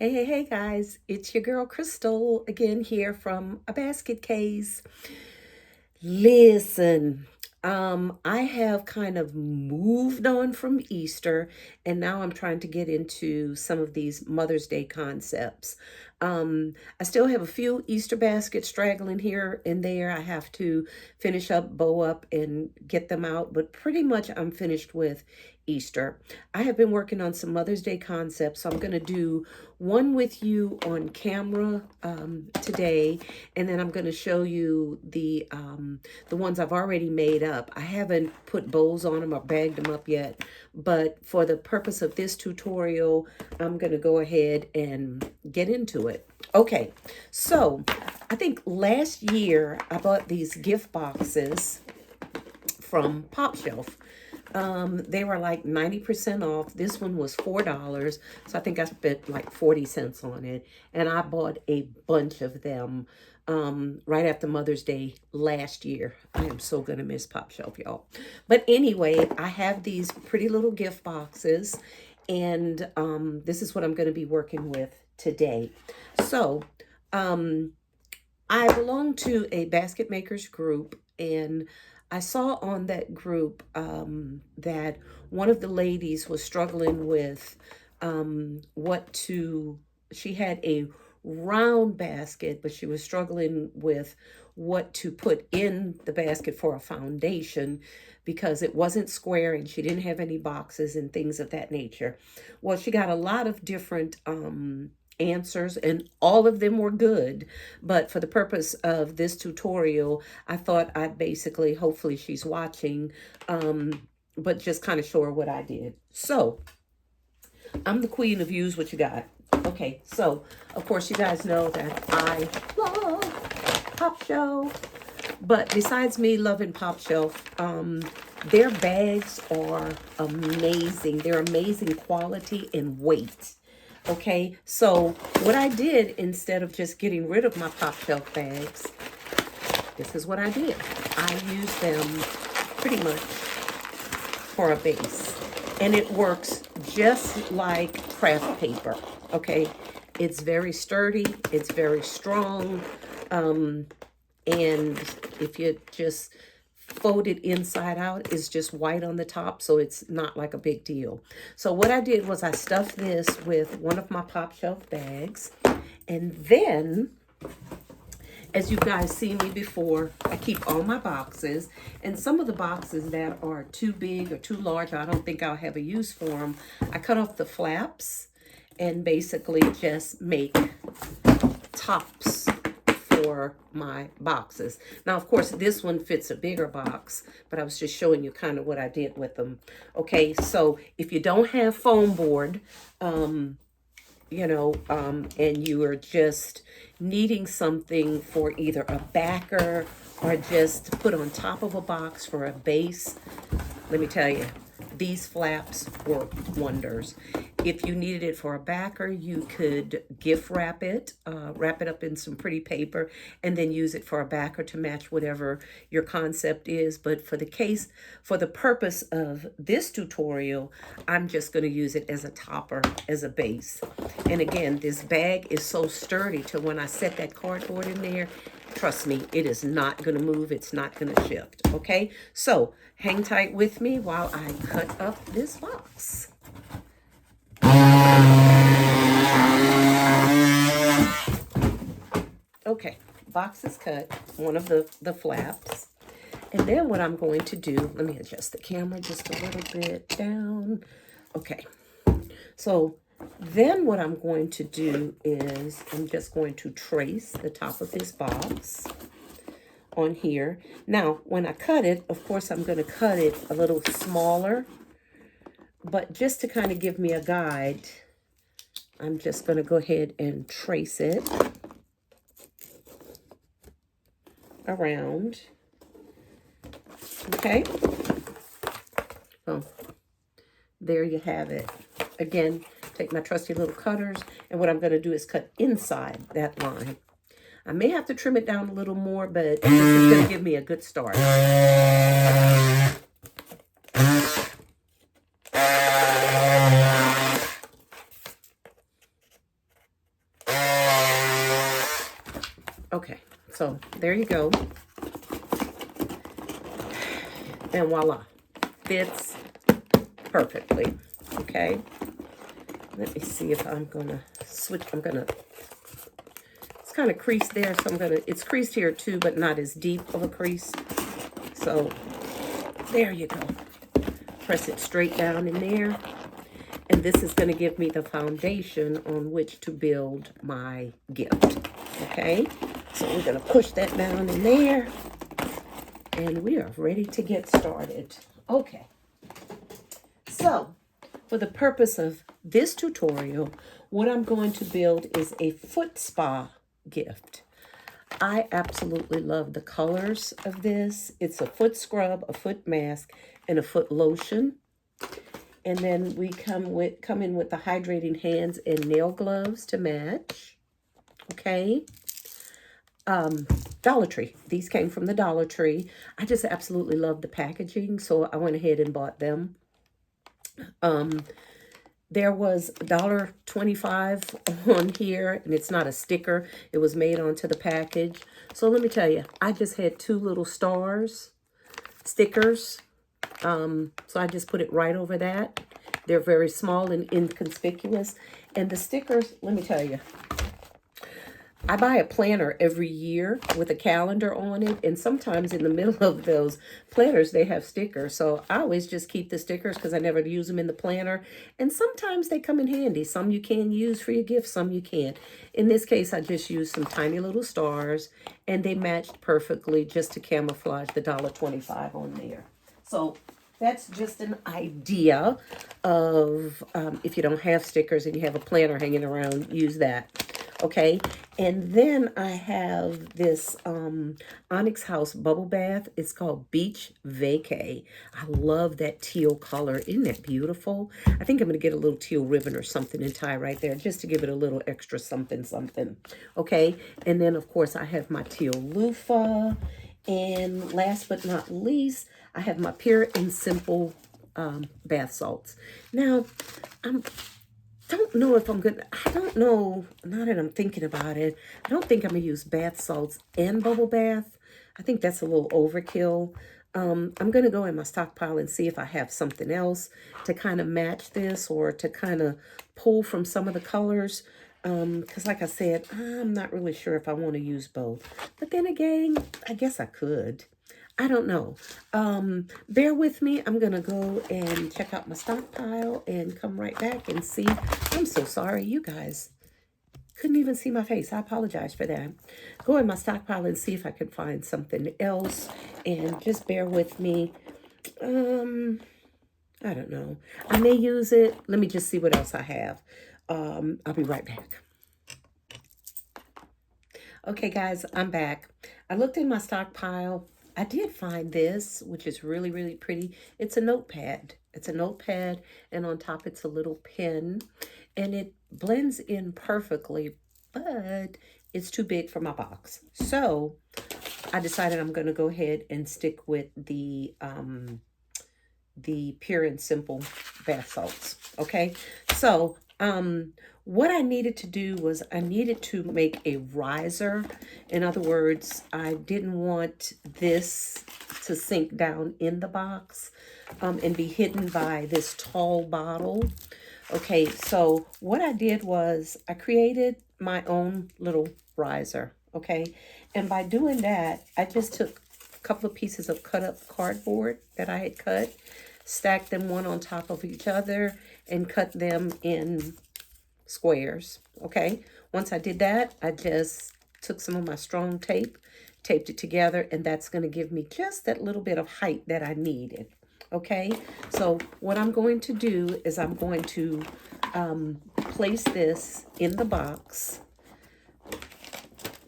Hey guys, it's your girl Crystal again here from A Basket Case. Listen, I have kind of moved on from Easter and now I'm trying to get into some of these Mother's Day concepts. I still have a few Easter baskets straggling here and there. I have to finish up, bow up, and get them out, but pretty much I'm finished with Easter. I have been working on some Mother's Day concepts, so I'm going to do one with you on camera today, and then I'm going to show you the ones I've already made up. I haven't put bows on them or bagged them up yet, but for the purpose of this tutorial, I'm going to go ahead and get into it. Okay, so I think last year I bought these gift boxes from Pop Shelf. They were like 90% off. This one was $4. So I think I spent like 40 cents on it. And I bought a bunch of them right after Mother's Day last year. I am so going to miss Pop Shelf, y'all. But anyway, I have these pretty little gift boxes. And this is what I'm going to be working with today. So I belong to a basket makers group, and I saw on that group that one of the ladies was struggling with she had a round basket, but she was struggling with what to put in the basket for a foundation because it wasn't square and she didn't have any boxes and things of that nature. Well, she got a lot of different answers and all of them were good, but for the purpose of this tutorial I thought I'd basically, hopefully she's watching, but just kind of show her what I did. So I'm the queen of use what you got. Okay, so of course you guys know that I love Pop Shelf, but besides me loving Pop Shelf, their bags are amazing. They're amazing quality and weight. Okay, so what I did, instead of just getting rid of my Pop Shelf bags, this is what I did. I used them pretty much for a base. And it works just like craft paper, okay? It's very sturdy, it's very strong, and if you just fold it inside out, it's just white on the top, so it's not like a big deal. So what I did was I stuffed this with one of my Pop Shelf bags, and then, as you guys seen me before, I keep all my boxes, and some of the boxes that are too big or too large, I don't think I'll have a use for them, I cut off the flaps and basically just make tops for my boxes. Now, of course, this one fits a bigger box, but I was just showing you kind of what I did with them. Okay, so if you don't have foam board, and you are just needing something for either a backer or just to put on top of a box for a base, let me tell you, these flaps work wonders. If you needed it for a backer, you could gift wrap it up in some pretty paper, and then use it for a backer to match whatever your concept is. But for the purpose of this tutorial, I'm just going to use it as a topper, as a base. And again, this bag is so sturdy to when I set that cardboard in there, trust me, it is not going to move. It's not going to shift. Okay, so hang tight with me while I cut up this box. Okay, box is cut, one of the flaps. And then what I'm going to do, let me adjust the camera just a little bit down. Okay, so then what I'm going to do is I'm just going to trace the top of this box on here. Now, when I cut it, of course, I'm going to cut it a little smaller, but just to kind of give me a guide, I'm just going to go ahead and trace it around. Okay, so there you have it. Again, take my trusty little cutters, and what I'm going to do is cut inside that line. I may have to trim it down a little more, but this is going to give me a good start. So there you go. And voila, fits perfectly. Okay. Let me see if I'm gonna switch. It's kind of creased there, so it's creased here too, but not as deep of a crease. So there you go. Press it straight down in there. And this is gonna give me the foundation on which to build my gift. Okay, so we're gonna push that down in there. And we are ready to get started. Okay, so for the purpose of this tutorial, what I'm going to build is a foot spa gift. I absolutely love the colors of this. It's a foot scrub, a foot mask, and a foot lotion. And then we come in with the hydrating hands and nail gloves to match. Okay. Dollar Tree. These came from the Dollar Tree. I just absolutely love the packaging, so I went ahead and bought them. There was $1.25 on here, and it's not a sticker. It was made onto the package. So let me tell you, I just had 2 little stickers. So I just put it right over that. They're very small and inconspicuous. And the stickers, let me tell you, I buy a planner every year with a calendar on it, and sometimes in the middle of those planners, they have stickers. So I always just keep the stickers because I never use them in the planner. And sometimes they come in handy. Some you can use for your gift, some you can't. In this case, I just used some tiny little stars, and they matched perfectly just to camouflage the $1.25 on there. So that's just an idea of if you don't have stickers and you have a planner hanging around, use that. Okay, and then I have this Onyx House bubble bath. It's called Beach Vacay. I love that teal color. Isn't that beautiful? I think I'm going to get a little teal ribbon or something and tie right there just to give it a little extra something, something. Okay, and then, of course, I have my teal loofah. And last but not least, I have my Pure and Simple bath salts. Now, don't know if I'm good. I don't know. Now that I'm thinking about it, I don't think I'm going to use bath salts and bubble bath. I think that's a little overkill. I'm going to go in my stockpile and see if I have something else to kind of match this or to kind of pull from some of the colors. Because like I said, I'm not really sure if I want to use both. But then again, I guess I could. I don't know. Bear with me. I'm going to go and check out my stockpile and come right back and see. I'm so sorry, you guys. Couldn't even see my face. I apologize for that. Go in my stockpile and see if I can find something else. And just bear with me. I don't know. I may use it. Let me just see what else I have. I'll be right back. Okay, guys, I'm back. I looked in my stockpile. I did find this, which is really, really pretty. It's a notepad. It's a notepad, and on top it's a little pen, and it blends in perfectly, but it's too big for my box. So I decided I'm going to go ahead and stick with the Pure and Simple bath salts. Okay, so what I needed to do was I needed to make a riser. In other words, I didn't want this to sink down in the box and be hidden by this tall bottle. Okay, so what I did was I created my own little riser. Okay, and by doing that, I just took a couple of pieces of cut up cardboard that I had cut, stacked them one on top of each other, and cut them in squares. Okay, once I did that, I just took some of my strong tape, taped it together, and that's going to give me just that little bit of height that I needed. Okay, so what I'm going to do is I'm going to place this in the box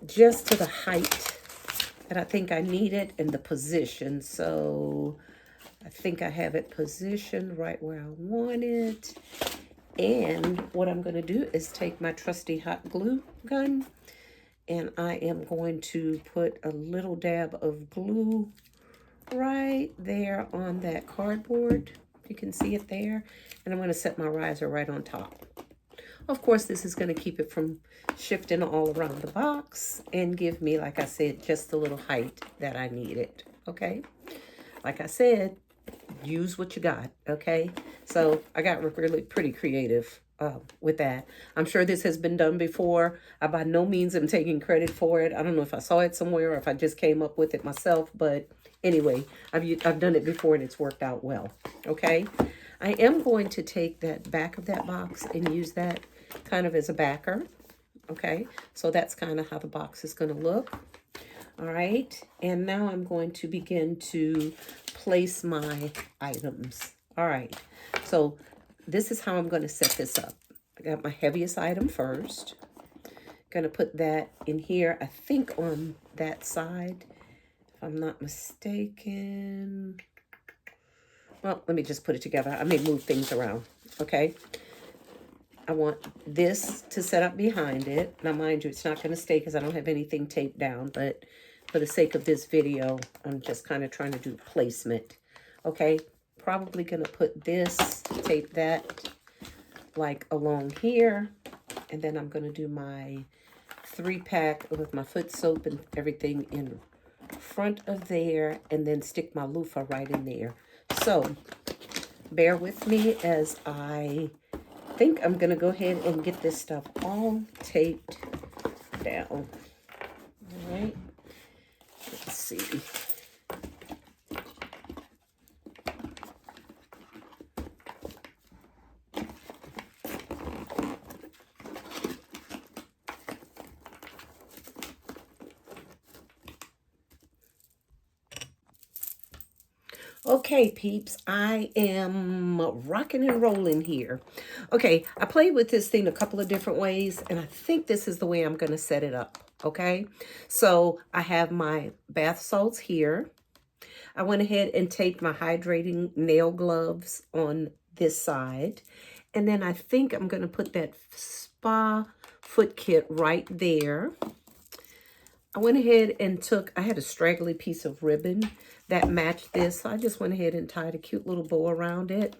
just to the height that I think I need it and the position. So I think I have it positioned right where I want it. And what I'm going to do is take my trusty hot glue gun, and I am going to put a little dab of glue right there on that cardboard. You can see it there. And I'm going to set my riser right on top. Of course, this is going to keep it from shifting all around the box and give me, like I said, just the little height that I needed, okay? Like I said, use what you got, okay? So I got really pretty creative with that. I'm sure this has been done before. I by no means am taking credit for it. I don't know if I saw it somewhere or if I just came up with it myself, but anyway, I've done it before and it's worked out well, okay? I am going to take that back of that box and use that kind of as a backer, okay? So that's kind of how the box is going to look. All right, and now I'm going to begin to place my items. All right, so this is how I'm going to set this up. I got my heaviest item first. Going to put that in here, I think on that side, if I'm not mistaken. Well, let me just put it together. I may move things around, okay? I want this to set up behind it. Now, mind you, it's not going to stay because I don't have anything taped down, but for the sake of this video, I'm just kind of trying to do placement. Okay, probably going to put this, tape that like along here, and then I'm going to do my 3-pack with my foot soap and everything in front of there, and then stick my loofah right in there. So, bear with me as I think I'm going to go ahead and get this stuff all taped down. All right. Let's see. Okay, peeps, I am rocking and rolling here. Okay, I played with this thing a couple of different ways, and I think this is the way I'm going to set it up, okay? So I have my bath salts here. I went ahead and taped my hydrating nail gloves on this side. And then I think I'm going to put that spa foot kit right there. I went ahead and I had a straggly piece of ribbon that matched this. So I just went ahead and tied a cute little bow around it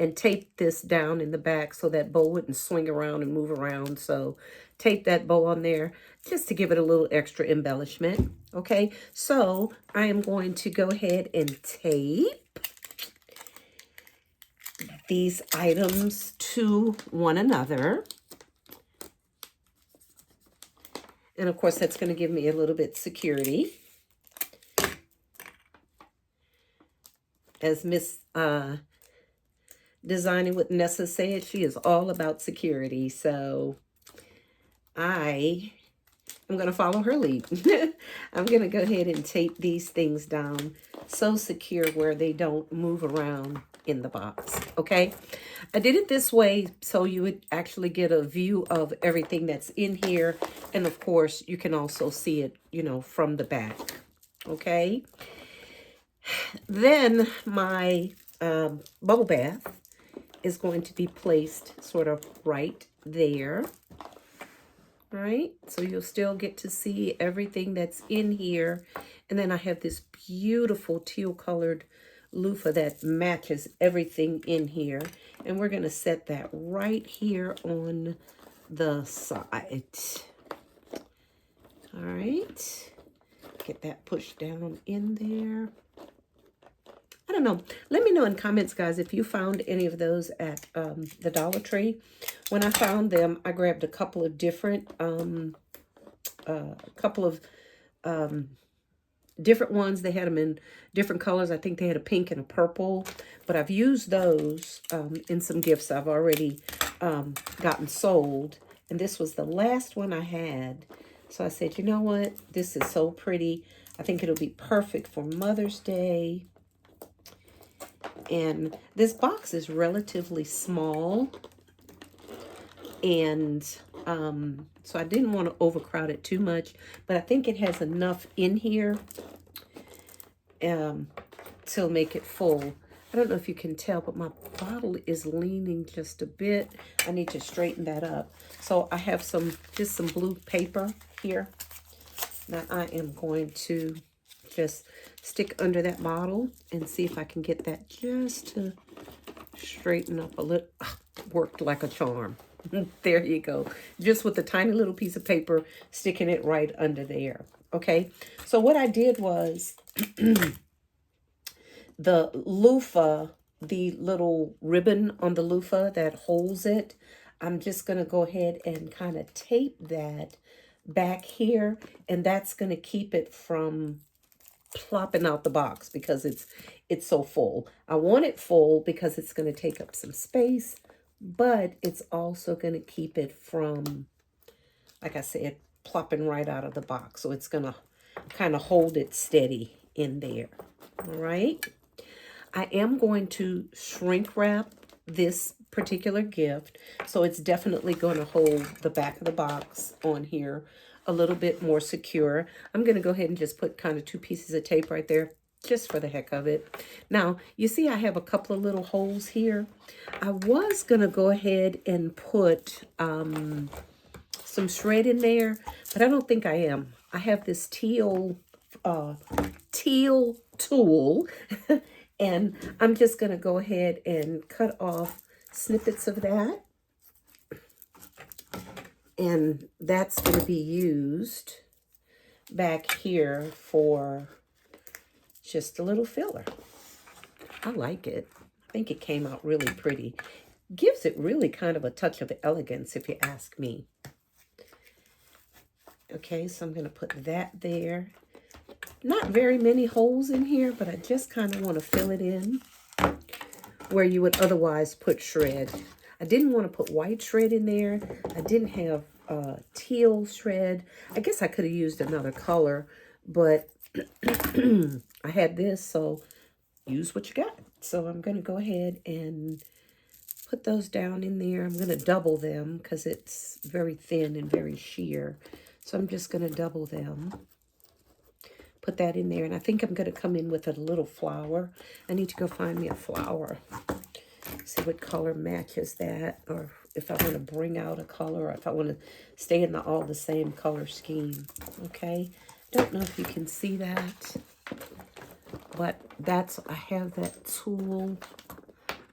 and taped this down in the back so that bow wouldn't swing around and move around. So tape that bow on there just to give it a little extra embellishment. Okay, so I am going to go ahead and tape these items to one another. And of course, that's going to give me a little bit security. As Miss Designing with Nessa said, she is all about security. So I am going to follow her lead. I'm going to go ahead and tape these things down so secure where they don't move around in the box. Okay, I did it this way so you would actually get a view of everything that's in here, and of course you can also see it, you know, from the back. Okay, then my bubble bath is going to be placed sort of right there. All right, so you'll still get to see everything that's in here, and then I have this beautiful teal colored loofah that matches everything in here, and we're going to set that right here on the side. All right, get that pushed down in there. I don't know, let me know in comments, guys, if you found any of those at the Dollar Tree. When I found them, I grabbed a couple of different different ones. They had them in different colors. I think they had a pink and a purple, but I've used those in some gifts I've already gotten sold, and this was the last one I had. So I said, you know what, this is so pretty. I think it'll be perfect for Mother's Day. And this box is relatively small, and so I didn't want to overcrowd it too much, but I think it has enough in here to make it full. I don't know if you can tell, but my bottle is leaning just a bit. I need to straighten that up. So I have just some blue paper here that I am going to just stick under that bottle and see if I can get that just to straighten up a little. Worked like a charm. There you go. Just with a tiny little piece of paper, sticking it right under there. Okay. So what I did was the loofah, the little ribbon on the loofah that holds it, I'm just going to go ahead and kind of tape that back here, and that's going to keep it from plopping out the box because it's so full. I want it full because it's going to take up some space, but it's also going to keep it from, like I said, plopping right out of the box. So it's going to kind of hold it steady in there. All right. I am going to shrink wrap this particular gift, so it's definitely going to hold the back of the box on here a little bit more secure. I'm going to go ahead and just put kind of 2 pieces of tape right there just for the heck of it. Now, you see I have a couple of little holes here. I was going to go ahead and put some shred in there, but I don't think I am. I have this teal tool and I'm just going to go ahead and cut off snippets of that. And that's going to be used back here for just a little filler. I like it. I think it came out really pretty. Gives it really kind of a touch of elegance, if you ask me. Okay, so I'm going to put that there. Not very many holes in here, but I just kind of want to fill it in where you would otherwise put shred. I didn't want to put white shred in there. I didn't have teal shred. I guess I could have used another color, but I had this, so use what you got. So I'm going to go ahead and put those down in there. I'm going to double them because it's very thin and very sheer. So I'm just going to double them. Put that in there, and I think I'm going to come in with a little flower. I need to go find me a flower. See what color matches that, or if I want to bring out a color, or if I want to stay in all the same color scheme. Okay, don't know if you can see that, but I have that tool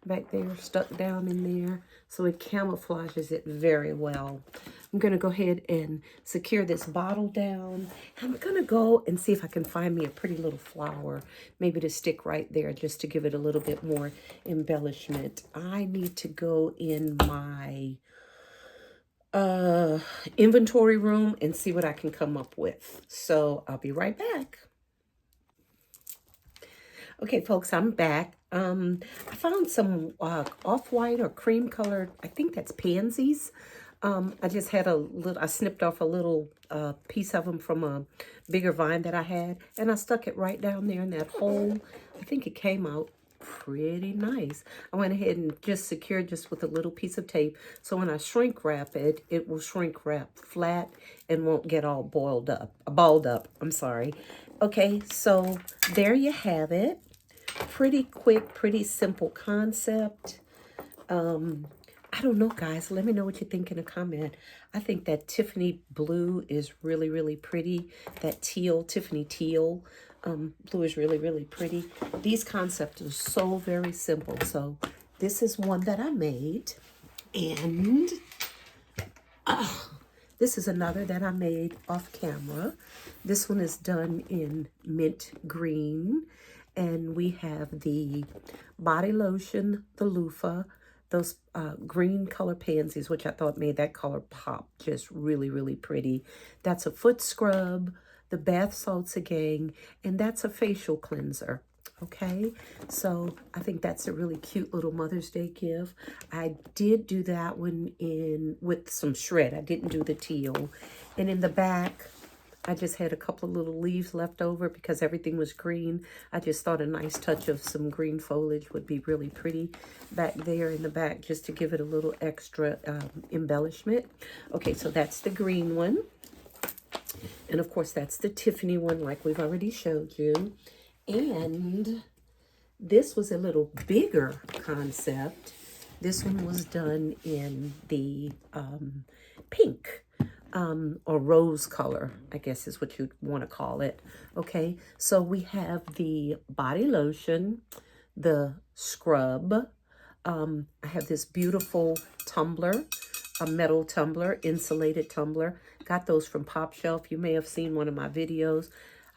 back there stuck down in there, so it camouflages it very well. I'm going to go ahead and secure this bottle down. I'm going to go and see if I can find me a pretty little flower, maybe to stick right there just to give it a little bit more embellishment. I need to go in my inventory room and see what I can come up with. So I'll be right back. Okay, folks, I'm back. I found some off-white or cream colored, I think that's pansies. I just had I snipped off a little piece of them from a bigger vine that I had, and I stuck it right down there in that hole. I think it came out pretty nice. I went ahead and just secured just with a little piece of tape, so when I shrink wrap it, it will shrink wrap flat and won't get all balled up, I'm sorry. Okay, so there you have it. Pretty quick, pretty simple concept. I don't know, guys. Let me know what you think in a comment. I think that Tiffany blue is really, really pretty. That teal, Tiffany teal blue is really, really pretty. These concepts are so very simple. So this is one that I made. And this is another that I made off camera. This one is done in mint green. And we have the body lotion, the loofah, those green color pansies, which I thought made that color pop just really, really pretty. That's a foot scrub, the bath salts again, and that's a facial cleanser. Okay, so I think that's a really cute little Mother's Day gift. I did do that one with some shred. I didn't do the teal. And in the back, I just had a couple of little leaves left over because everything was green. I just thought a nice touch of some green foliage would be really pretty back there in the back, just to give it a little extra embellishment. Okay, so that's the green one. And of course, that's the Tiffany one, like we've already showed you. And this was a little bigger concept. This one was done in the pink. Or rose color, I guess is what you'd want to call it. Okay, so we have the body lotion, the scrub. I have this beautiful tumbler a metal tumbler, insulated tumbler. Got those from Pop Shelf. You may have seen one of my videos.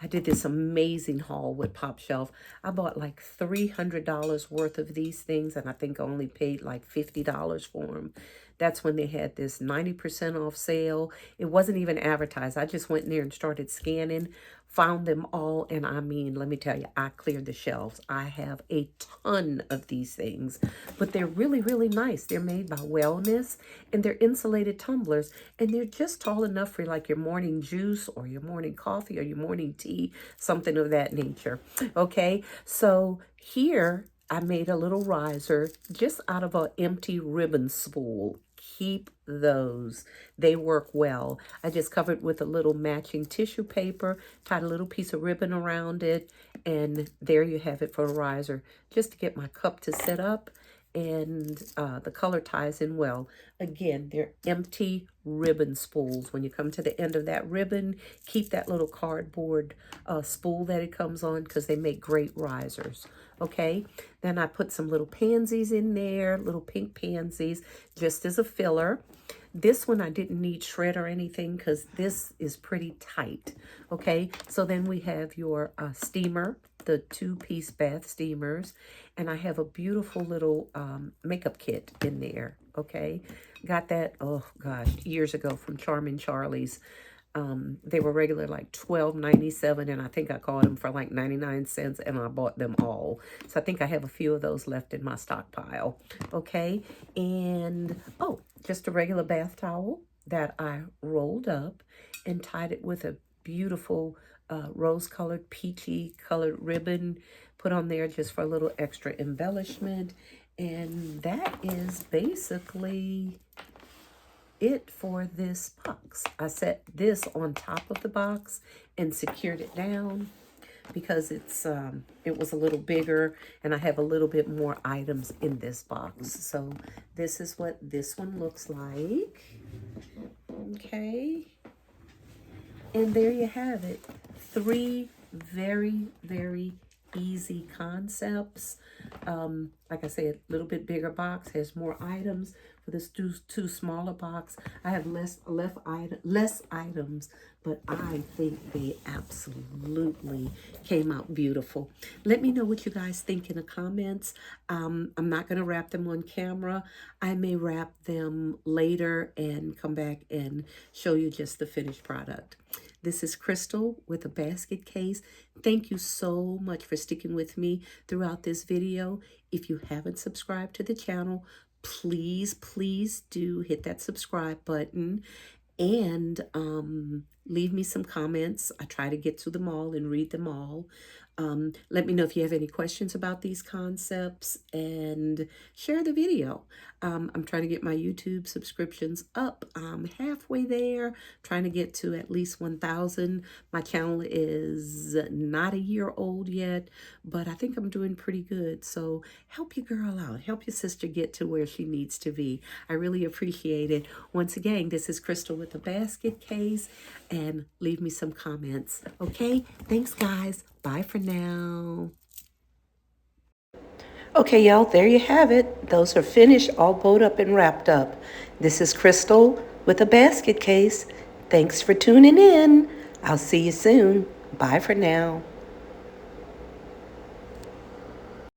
I did this amazing haul with Pop Shelf. I bought like $300 worth of these things, and I think I only paid like $50 for them. That's when they had this 90% off sale. It wasn't even advertised. I just went in there and started scanning, found them all, and I mean, let me tell you, I cleared the shelves. I have a ton of these things, but they're really, really nice. They're made by Wellness, and they're insulated tumblers, and they're just tall enough for like your morning juice or your morning coffee or your morning tea, something of that nature. Okay, so here I made a little riser just out of an empty ribbon spool. Keep those. They work well. I just covered with a little matching tissue paper, tied a little piece of ribbon around it, and there you have it for a riser. Just to get my cup to set up, and the color ties in well. Again, they're empty ribbon spools. When you come to the end of that ribbon, keep that little cardboard spool that it comes on, because they make great risers. Okay, then I put some little pansies in there, little pink pansies, just as a filler. This one I didn't need shred or anything because this is pretty tight. Okay, so then we have your steamer, the 2-piece bath steamers, and I have a beautiful little makeup kit in there. Okay, got that, oh gosh, years ago from Charming Charlie's. They were regular like $12.97, and I think I called them for like 99 cents, and I bought them all. So I think I have a few of those left in my stockpile. Okay, and oh, just a regular bath towel that I rolled up and tied it with a beautiful rose-colored, peachy-colored ribbon, put on there just for a little extra embellishment. And that is basically it for this box. I set this on top of the box and secured it down because it was a little bigger, and I have a little bit more items in this box. So this is what this one looks like. Okay, and there you have it. 3 very, very easy concepts. Like I said, a little bit bigger box has more items. For this two smaller box, I have less items, but I think they absolutely came out beautiful. Let me know what you guys think in the comments. I'm not going to wrap them on camera. I may wrap them later and come back and show you just the finished product. This is Crystal with a basket case. Thank you so much for sticking with me throughout this video. If you haven't subscribed to the channel, please, please do hit that subscribe button, and leave me some comments. I try to get to them all and read them all. Let me know if you have any questions about these concepts, and share the video. I'm trying to get my YouTube subscriptions up. I'm halfway there, trying to get to at least 1,000. My channel is not a year old yet, but I think I'm doing pretty good. So help your girl out. Help your sister get to where she needs to be. I really appreciate it. Once again, this is Crystal with a basket case, and leave me some comments. Okay, thanks guys. Bye for now. Okay, y'all, there you have it. Those are finished, all bowed up and wrapped up. This is Crystal with a basket case. Thanks for tuning in. I'll see you soon. Bye for now.